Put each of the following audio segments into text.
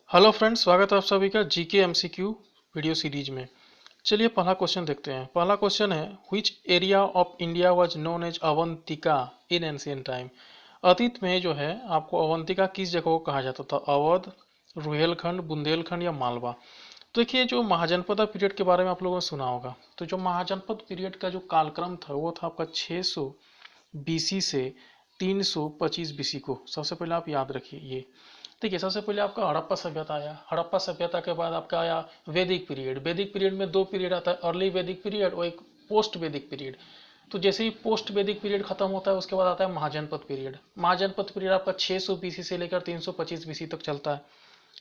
Hello friends, स्वागत है आप सभी का जीके एमसीक्यू वीडियो सीरीज में। चलिए पहला क्वेश्चन देखते हैं। पहला क्वेश्चन है, which area of India was known as Avantika in ancient time. अतीत में जो है आपको अवंतिका किस जगह को कहा जाता था? अवध, रुहेलखंड, बुंदेलखंड या मालवा। तो देखिए, जो महाजनपद पीरियड के बारे में आप लोगों ने सुना होगा। तो जो महाजनपद पीरियड का जो कालक्रम था वो था आपका 600 बीसी से 325 बीसी को। सबसे पहले आप याद रखिए ये। देखिए, सबसे पहले आपका हड़प्पा सभ्यता आया। हड़प्पा सभ्यता के बाद आपका आया वैदिक पीरियड। वैदिक पीरियड में दो पीरियड आता है, अर्ली वैदिक पीरियड और एक पोस्ट वैदिक पीरियड। तो जैसे ही पोस्ट वैदिक पीरियड खत्म होता है उसके बाद आता है महाजनपद पीरियड। महाजनपद पीरियड आपका 600 बीसी से लेकर 325 बीसी तक चलता है।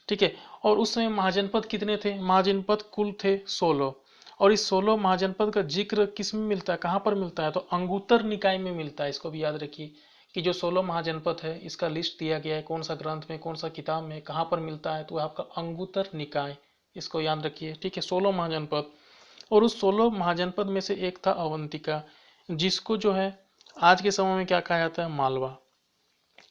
ठीक है। और उस समय महाजनपद कितने थे? महाजनपद कुल थे 16। और इस 16 महाजनपद का जिक्र किस में मिलता है, कहाँ पर मिलता है? तो अंगुत्तर निकाय में मिलता है। इसको भी याद रखिए कि जो 16 महाजनपद है इसका लिस्ट दिया गया है, कौन सा ग्रंथ में, कौन सा किताब में, कहाँ पर मिलता है, तो आपका अंगुत्तर निकाय। इसको याद रखिए। ठीक है, 16 महाजनपद। और उस 16 महाजनपद में से एक था अवंतिका, जिसको जो है आज के समय में क्या कहा जाता है? मालवा।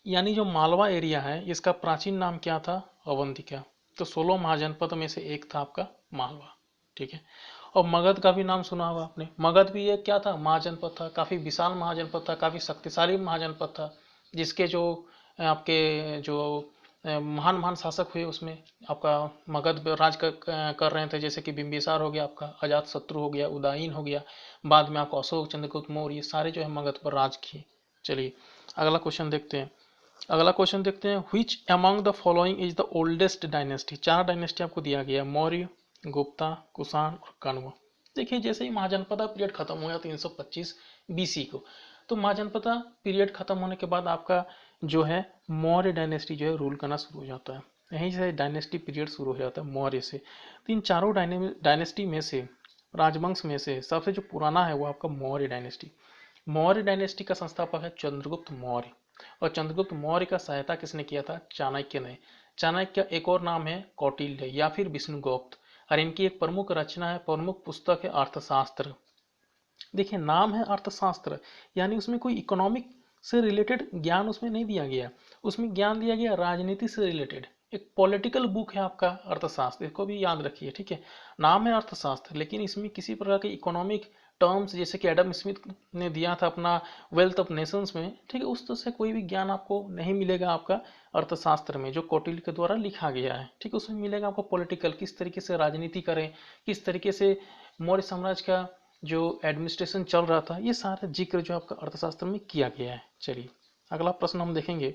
यानी जो मालवा एरिया है इसका प्राचीन नाम क्या था? अवंतिका। तो 16 महाजनपद में से एक था आपका मालवा। ठीक है। और मगध का भी नाम सुना होगा आपने। मगध भी एक क्या था? महाजनपद था। काफी विशाल महाजनपद था, काफी शक्तिशाली महाजनपद था, जिसके जो आपके जो महान महान शासक हुए उसमें आपका मगध पे राज कर रहे थे, जैसे कि बिंबिसार हो गया, आपका अजात शत्रु हो गया, उदयन हो गया, बाद में आपको अशोक, चंद्रगुप्त मौर्य, ये सारे जो है मगध पर राज किए। चलिए अगला क्वेश्चन देखते हैं। अगला क्वेश्चन देखते हैं, which among the following is the oldest dynasty. चार डायनेस्टी आपको दिया गया है, मौर्य, गुप्ता, कुषाण और कण्व। देखिए, जैसे ही महाजनपदा पीरियड खत्म हो गया 325 बीसी को, तो महाजनपदा पीरियड खत्म होने के बाद आपका जो है मौर्य डायनेस्टी जो है रूल करना शुरू हो जाता है। यहीं से डायनेस्टी पीरियड शुरू हो जाता है मौर्य से। तो इन चारों डायनेस्टी में से, राजवंश में से सबसे जो पुराना है वो आपका मौर्य डायनेस्टी। मौर्य डायनेस्टी का संस्थापक है चंद्रगुप्त मौर्य। और चंद्रगुप्त मौर्य का सहायता किसने किया था? चाणक्य ने। चाणक्य एक और नाम है कौटिल्य या फिर विष्णुगुप्त। और इनकी एक प्रमुख रचना है, प्रमुख पुस्तक है अर्थशास्त्र। देखिए, नाम है अर्थशास्त्र, यानी उसमें कोई इकोनॉमिक से रिलेटेड ज्ञान उसमें नहीं दिया गया। उसमें ज्ञान दिया गया राजनीति से रिलेटेड। एक पॉलिटिकल बुक है आपका अर्थशास्त्र, इसको भी याद रखिए। ठीक है, नाम है अर्थशास्त्र, लेकिन इसमें किसी प्रकार के इकोनॉमिक टर्म्स, जैसे कि एडम स्मिथ ने दिया था अपना वेल्थ ऑफ नेशंस में, ठीक है, उस तरह से कोई भी ज्ञान आपको नहीं मिलेगा आपका अर्थशास्त्र में, जो कौटिल्य के द्वारा लिखा गया है। ठीक है, उसमें मिलेगा आपको पॉलिटिकल, किस तरीके से राजनीति करें, किस तरीके से मौर्य साम्राज्य का जो एडमिनिस्ट्रेशन चल रहा था, ये सारा जिक्र जो आपका अर्थशास्त्र में किया गया है। चलिए अगला प्रश्न हम देखेंगे।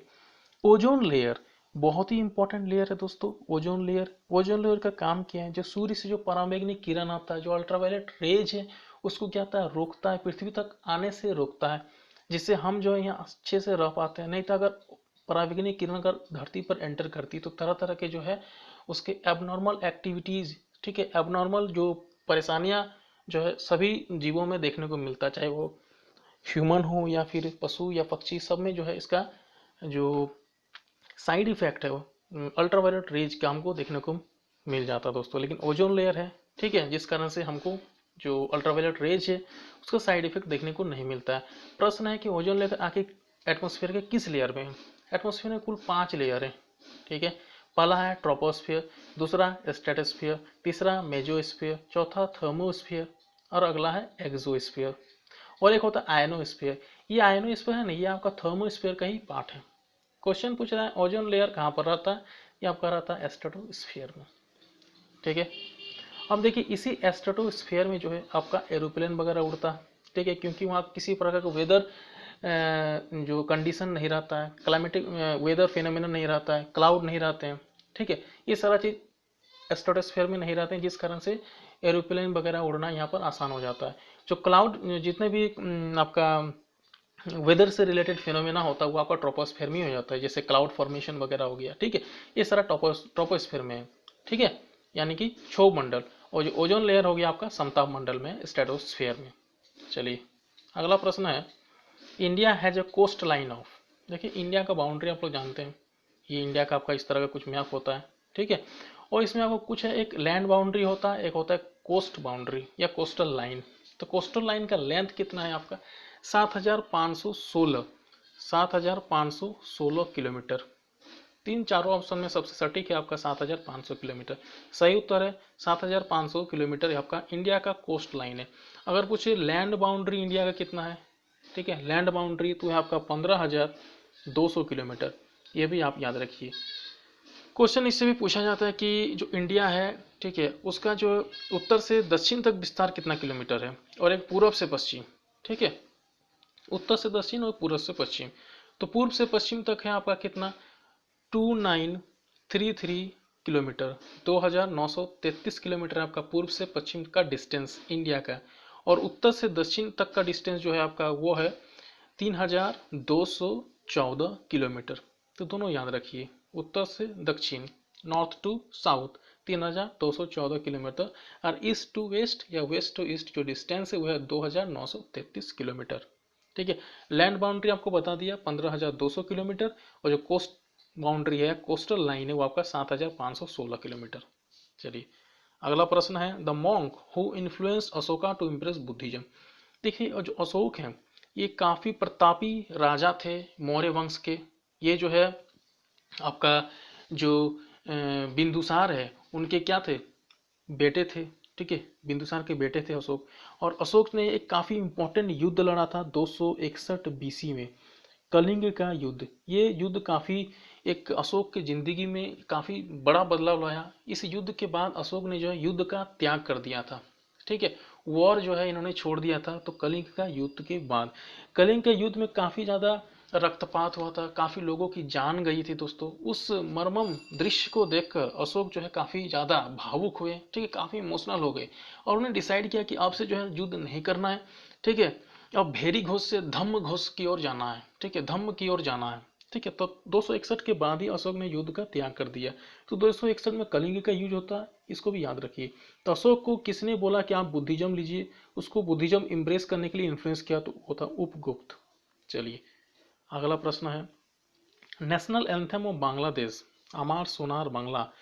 ओजोन लेयर बहुत ही इंपॉर्टेंट लेयर है दोस्तों। ओजोन लेयर, ओजोन लेयर का काम क्या है? जो सूर्य से जो पराबैंगनी किरण आता है, जो अल्ट्रावायलेट रेज है, उसको क्या होता है? रोकता है, पृथ्वी तक आने से रोकता है, जिससे हम जो है यहाँ अच्छे से रह पाते हैं। नहीं तो अगर पराबैंगनी किरण अगर धरती पर एंटर करती तो तरह तरह के जो है उसके एबनॉर्मल एक्टिविटीज, ठीक है, एबनॉर्मल जो परेशानियां जो है सभी जीवों में देखने को मिलता है, चाहे वो ह्यूमन हो या फिर पशु या पक्षी, सब में जो है इसका जो साइड इफेक्ट है वो अल्ट्रावायलेट रेज का हमको देखने को मिल जाता है दोस्तों। लेकिन ओजोन लेयर है, ठीक है, जिस कारण से हमको जो अल्ट्रावायलेट रेज है उसका साइड इफेक्ट देखने को नहीं मिलता है। प्रश्न है कि ओजोन लेयर आके एटमोस्फेयर के किस लेयर में है? एटमोस्फेयर में कुल 5 लेयर है। ठीक है, पहला है ट्रोपोस्फियर, दूसरा स्ट्रेटोस्फियर, तीसरा मेजोस्फियर, चौथा थर्मोस्फियर और अगला है एक्सोस्फियर। और एक होता है आयनोस्फियर। ये आयनोस्फियर है ना, ये आपका थर्मोस्फियर का ही पार्ट है। क्वेश्चन पूछ रहा है ओजोन लेयर कहाँ पर रहता है? ये आपका रहता है स्ट्रेटोस्फियर में। ठीक है, अब देखिए इसी स्ट्रेटोस्फियर में जो है आपका एरोप्लेन वगैरह उड़ता है। ठीक है, क्योंकि वहाँ किसी प्रकार का वेदर जो कंडीशन नहीं रहता है, क्लाइमेटिक वेदर फिनोमिनन नहीं रहता है, क्लाउड नहीं रहते हैं। ठीक है, ये सारा चीज स्ट्रेटोस्फियर में नहीं रहते हैं, जिस कारण से एरोप्लेन वगैरह उड़ना यहाँ पर आसान हो जाता है। जो क्लाउड, जितने भी आपका वेदर से रिलेटेड फिनोमेना होता है वो आपका ट्रोपोस्फेयर में हो जाता है, जैसे क्लाउड फॉर्मेशन वगैरह हो गया। ठीक है, ये सारा ट्रोपोस्फेयर में है। ठीक है, यानी कि क्षोभ मंडल। और जो ओजोन लेयर हो गया आपका समताप मंडल में, स्ट्रेटोस्फेयर में। चलिए अगला प्रश्न है, India has a coast line of. देखिए, इंडिया का बाउंड्री आप लोग जानते हैं, ये इंडिया का आपका इस तरह का कुछ मैप होता है। ठीक है, और इसमें आपको कुछ है, एक लैंड बाउंड्री होता है, एक होता है कोस्ट बाउंड्री या कोस्टल लाइन। तो कोस्टल लाइन का लेंथ कितना है आपका? 7516 7516 किलोमीटर। तीन चारों ऑप्शन में सबसे सटीक है आपका 7,500 किलोमीटर। सही उत्तर है 7,500 किलोमीटर आपका इंडिया का कोस्ट लाइन है। अगर पूछे लैंड बाउंड्री इंडिया का कितना है, ठीक है, लैंड बाउंड्री तो है आपका 15,200 किलोमीटर, ये भी आप याद रखिए। क्वेश्चन इससे भी पूछा जाता है कि जो इंडिया है, ठीक है, उसका जो उत्तर से दक्षिण तक विस्तार कितना किलोमीटर है, और एक पूर्व से पश्चिम, ठीक है, उत्तर से दक्षिण और पूर्व से पश्चिम। तो पूर्व से पश्चिम तक है आपका कितना 2933 किलोमीटर, 2,933 किलोमीटर आपका पूर्व से पश्चिम का डिस्टेंस इंडिया का। और उत्तर से दक्षिण तक का डिस्टेंस जो है आपका वो है 3,214 किलोमीटर। तो दोनों याद रखिए, उत्तर से दक्षिण, नॉर्थ टू साउथ 3,214 किलोमीटर, और ईस्ट टू वेस्ट या वेस्ट टू ईस्ट जो डिस्टेंस है वो है 2,933 किलोमीटर, ठीक है। लैंड बाउंड्री आपको बता दिया 15,200 किलोमीटर, और जो कोस्ट बाउंड्री है, कोस्टल लाइन है, वो आपका 7,516 किलोमीटर। चलिए अगला प्रश्न है, the monk who influence Ashoka to impress Buddhism. देखिए जो अशोक हैं ये काफ़ी प्रतापी राजा थे मौर्य वंश के। ये जो है आपका जो बिंदुसार है उनके क्या थे, बेटे थे, ठीक है, बिंदुसार के बेटे थे अशोक। और अशोक ने एक काफ़ी इंपॉर्टेंट युद्ध लड़ा था 261 बीसी में, कलिंग का युद्ध। ये युद्ध काफ़ी एक अशोक की जिंदगी में काफ़ी बड़ा बदलाव लाया। इस युद्ध के बाद अशोक ने जो है युद्ध का त्याग कर दिया था, ठीक है, वॉर जो है इन्होंने छोड़ दिया था। तो कलिंग का युद्ध के बाद, कलिंग के युद्ध में काफ़ी ज़्यादा रक्तपात हुआ था, काफ़ी लोगों की जान गई थी दोस्तों। उस मर्मम दृश्य को देखकर अशोक जो है काफ़ी ज़्यादा भावुक हुए, ठीक है, काफ़ी इमोशनल हो गए, और उन्होंने डिसाइड किया कि अब से जो है युद्ध नहीं करना है, ठीक है, अब भेरी घोष से धम्म घोष की ओर जाना है, ठीक है, धम्म की ओर जाना है, ठीक है। तो 261 के बाद ही अशोक ने युद्ध का त्याग कर दिया। तो 261 में कलिंग का युद्ध होता है, इसको भी याद रखिए। तो अशोक को किसने बोला कि आप बुद्धिज्म लीजिए, उसको बुद्धिज्म इम्प्रेस करने के लिए इन्फ्लुएंस किया, तो वो था उपगुप्त। चलिए अगला प्रश्न है, नेशनल एंथम ऑफ बांग्लादेश अमार सोनार बांग्ला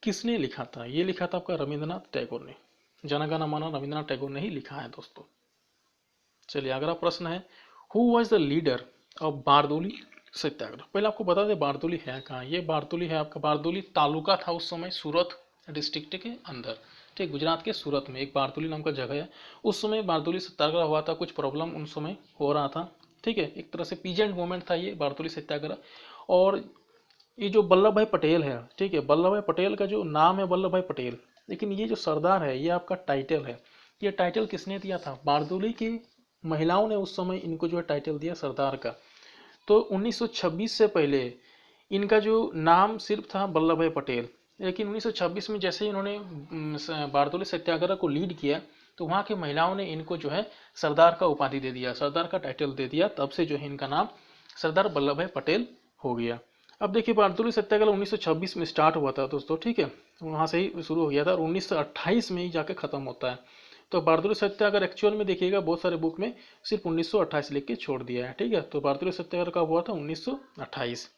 किसने लिखा था। ये लिखा था आपका रविंद्रनाथ टैगोर ने। जनगण मन रविंद्रनाथ टैगोर ने ही लिखा है दोस्तों। चलिए अगला प्रश्न है, who was the leader of Bardoli Satyagraha. पहले आपको बता दें बारदोली है कहाँ। ये बारदोली है आपका, बारदोली तालुका था उस समय सूरत डिस्ट्रिक्ट के अंदर, ठीक, गुजरात के सूरत में एक बारदोली नाम का जगह है। उस समय बारदोली सत्याग्रह हुआ था, कुछ प्रॉब्लम उस समय हो रहा था, ठीक है, एक तरह से पीजेंट मूवमेंट था ये बारदोली सत्याग्रह। और ये जो वल्लभ भाई पटेल है, ठीक है, वल्लभ भाई पटेल का जो नाम है वल्लभ भाई पटेल, लेकिन ये जो सरदार है ये आपका टाइटल है। ये टाइटल किसने दिया था, बारदोली की महिलाओं ने उस समय इनको जो है टाइटल दिया सरदार का। तो 1926 से पहले इनका जो नाम सिर्फ था वल्लभ भाई पटेल, लेकिन 1926 में जैसे ही इन्होंने बारदोली सत्याग्रह को लीड किया तो वहाँ की महिलाओं ने इनको जो है सरदार का उपाधि दे दिया, सरदार का टाइटल दे दिया। तब से जो है इनका नाम सरदार वल्लभ भाई पटेल हो गया। अब देखिए बारदोली सत्याग्रह 1926 में स्टार्ट हुआ था दोस्तों, ठीक है, वहाँ से ही शुरू हो गया था और 1928 में ही जाके खत्म होता है। तो बारदोली सत्याग्रह एक्चुअल में देखिएगा बहुत सारे बुक में सिर्फ 1928 लिख के छोड़ दिया है, ठीक है। तो बारदोली सत्याग्रह कब हुआ था 1928।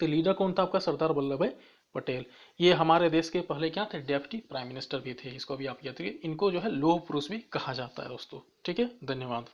तो लीडर कौन था आपका सरदार वल्लभ भाई पटेल। ये हमारे देश के पहले क्या थे, डेप्टी प्राइम मिनिस्टर भी थे, इसको भी आप याद रखिए। इनको जो है लौह पुरुष भी कहा जाता है दोस्तों, ठीक है। धन्यवाद।